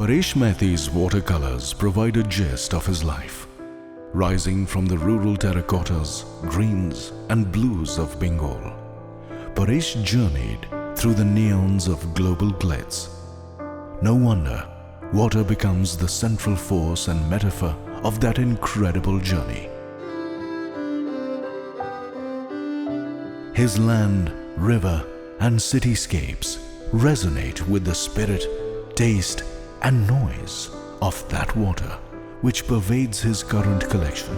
Paresh Maity's watercolours provide a gist of his life, rising from the rural terracottas, greens and blues of Bengal. Paresh journeyed through the neons of global glitz. No wonder water becomes the central force and metaphor of that incredible journey. His land, river and cityscapes resonate with the spirit, taste and noise of that water which pervades his current collection.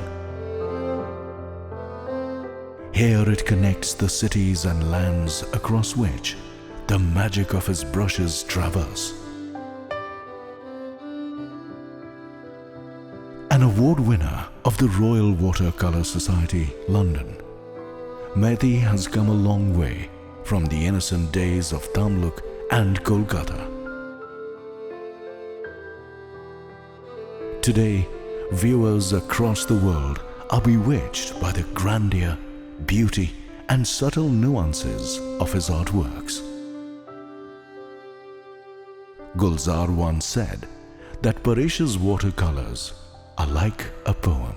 Here it connects the cities and lands across which the magic of his brushes traverse. An award winner of the Royal Watercolour Society, London, Maity has come a long way from the innocent days of Tamluk and Kolkata. Today, viewers across the world are bewitched by the grandeur, beauty and subtle nuances of his artworks. Gulzar once said that Paresh's watercolors are like a poem.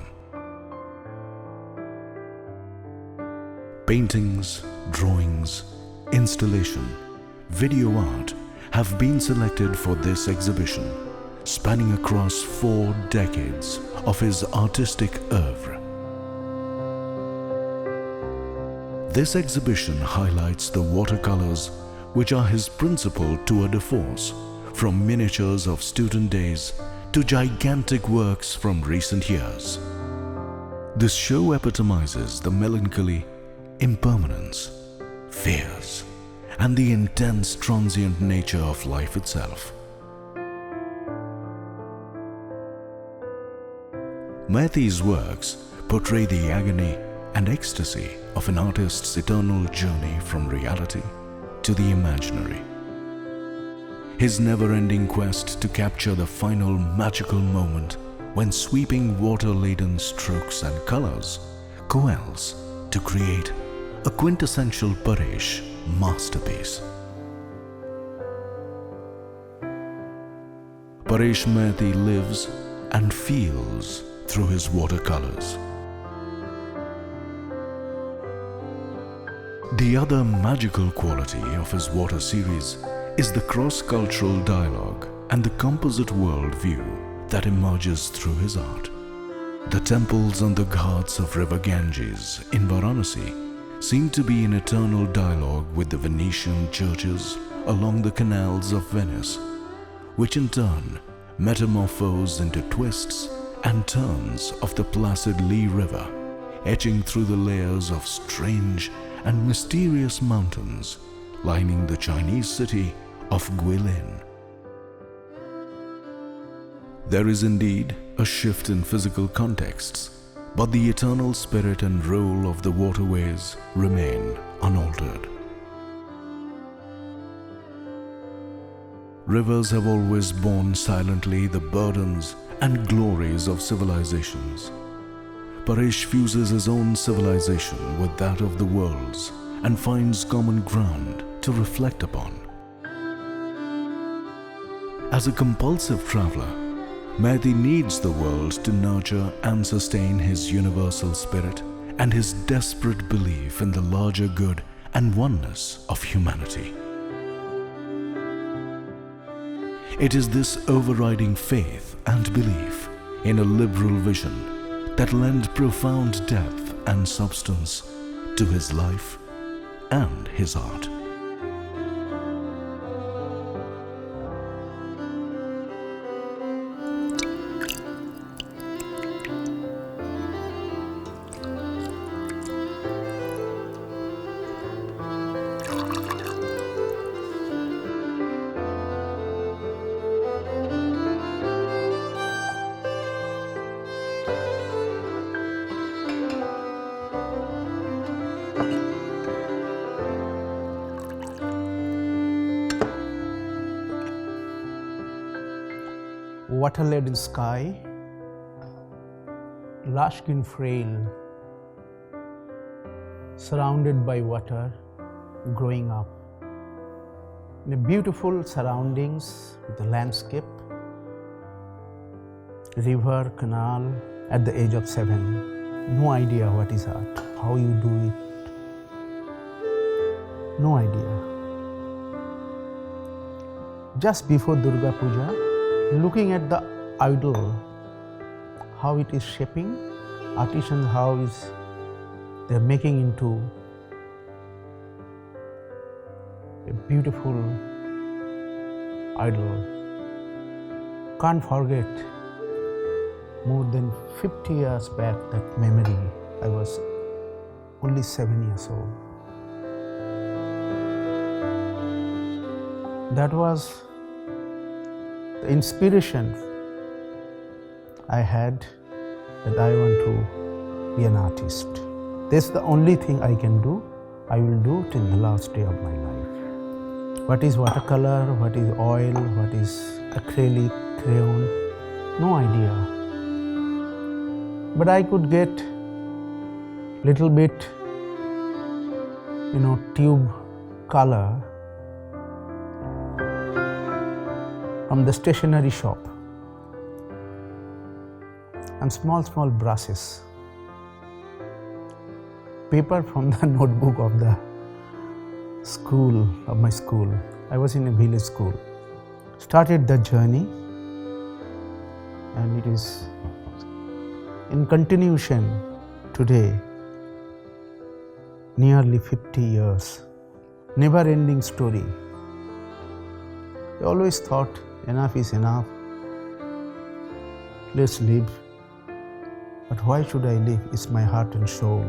Paintings, drawings, installation, video art have been selected for this exhibition, spanning across 4 decades of his artistic oeuvre. This exhibition highlights the watercolors which are his principal tour de force, from miniatures of student days to gigantic works from recent years. This show epitomizes the melancholy, impermanence, fears, and the intense transient nature of life itself. Maity's works portray the agony and ecstasy of an artist's eternal journey from reality to the imaginary. His never-ending quest to capture the final magical moment when sweeping water-laden strokes and colors coalesce to create a quintessential Paresh masterpiece. Paresh Maity lives and feels through his watercolors. The other magical quality of his water series is the cross-cultural dialogue and the composite world view that emerges through his art. The temples and the ghats of river Ganges in Varanasi seem to be in eternal dialogue with the Venetian churches along the canals of Venice, which in turn metamorphose into twists and turns of the placid Lee River, etching through the layers of strange and mysterious mountains lining the Chinese city of Guilin. There is indeed a shift in physical contexts, but the eternal spirit and role of the waterways remain unaltered. Rivers have always borne silently the burdens and glories of civilizations. Paresh fuses his own civilization with that of the world's and finds common ground to reflect upon. As a compulsive traveler, Maity needs the world to nurture and sustain his universal spirit and his desperate belief in the larger good and oneness of humanity. It is this overriding faith and belief in a liberal vision that lend profound depth and substance to his life and his art. Water-laden sky, lush green frail, surrounded by water, growing up in a beautiful surroundings with the landscape, river, canal at the age of 7. No idea what is art, how you do it. No idea. Just before Durga Puja, looking at the idol, how it is shaping, artisans how is they are making into a beautiful idol. Can't forget, more than 50 years back, that memory. I was only 7 years old. That was the inspiration I had that I want to be an artist. That's the only thing I can do. I will do till the last day of my life. What is watercolor, what is oil, what is acrylic, crayon, no idea. But I could get little bit, tube color from the stationery shop, and small brushes, paper from the notebook of the school, of my school. I was in a village school. Started the journey, and it is in continuation today, nearly 50 years. Never ending story. I always thought enough is enough. Let's live. But why should I live? It's my heart and soul.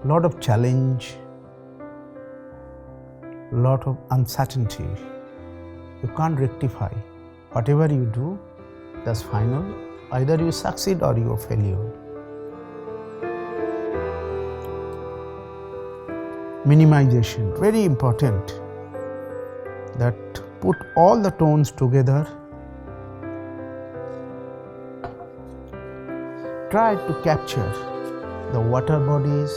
Lot of challenge, lot of uncertainty. You can't rectify. Whatever you do, that's final. Either you succeed or you failure. Minimization, very important. That put all the tones together. Try to capture the water bodies,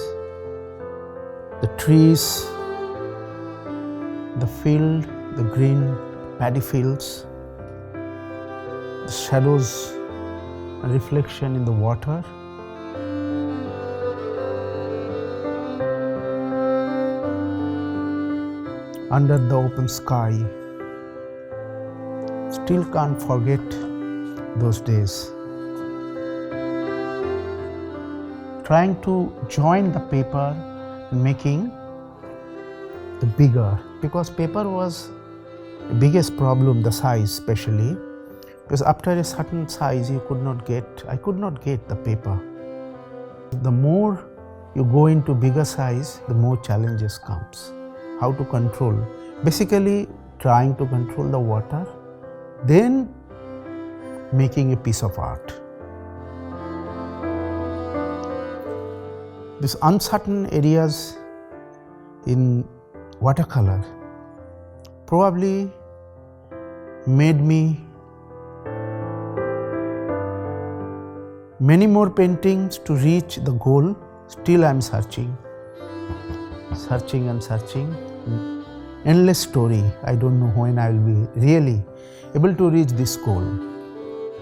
the trees, the field, the green paddy fields, the shadows and reflection in the water. Under the open sky. Still can't forget those days. Trying to join the paper and making the bigger, because paper was the biggest problem, the size especially, because after a certain size I could not get the paper. The more you go into bigger size, the more challenges comes. How to control, basically trying to control the water, then making a piece of art. These uncertain areas in watercolor probably made me many more paintings to reach the goal. Still I am searching and searching. Endless story. I don't know when I will be really able to reach this goal.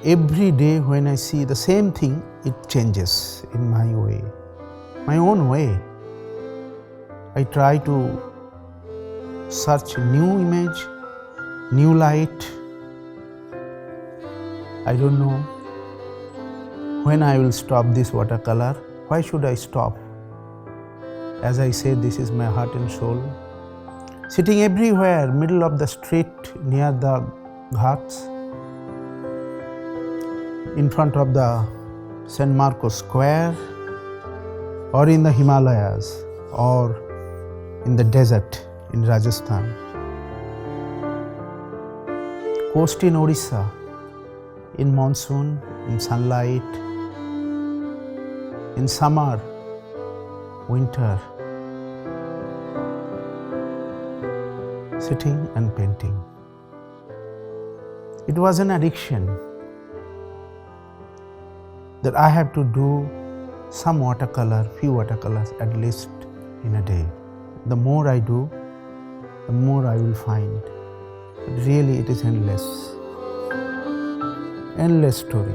Every day when I see the same thing, it changes in my way, my own way. I try to search a new image, new light. I don't know when I will stop this watercolor. Why should I stop? As I said, this is my heart and soul. Sitting everywhere, middle of the street, near the ghats, in front of the St. Marcos Square, or in the Himalayas, or in the desert in Rajasthan. Coast in Orissa, in monsoon, in sunlight, in summer, winter, sitting and painting. It was an addiction that I have to do some watercolor, few watercolors at least in a day. The more I do, the more I will find. But really it is endless. endless story.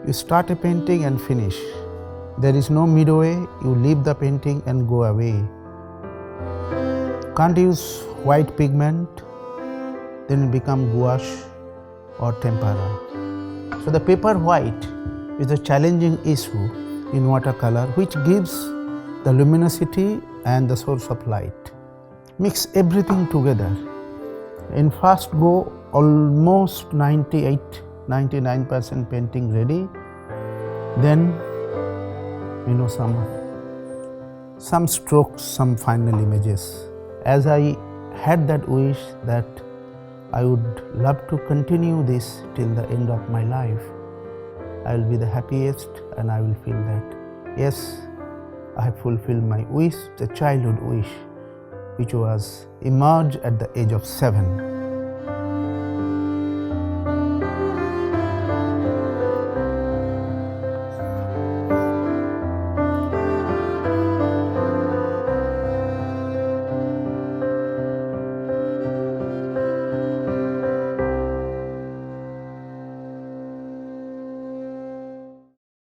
You start a painting and finish. There is no midway, you leave the painting and go away. Can't use white pigment, then it become gouache or tempera. So the paper white is a challenging issue in watercolor, which gives the luminosity and the source of light. Mix everything together. In first go, almost 98-99% painting ready. Then some strokes, some final images. As I had that wish that I would love to continue this till the end of my life, I will be the happiest and I will feel that, yes, I have fulfilled my wish, the childhood wish, which was emerged at the age of 7.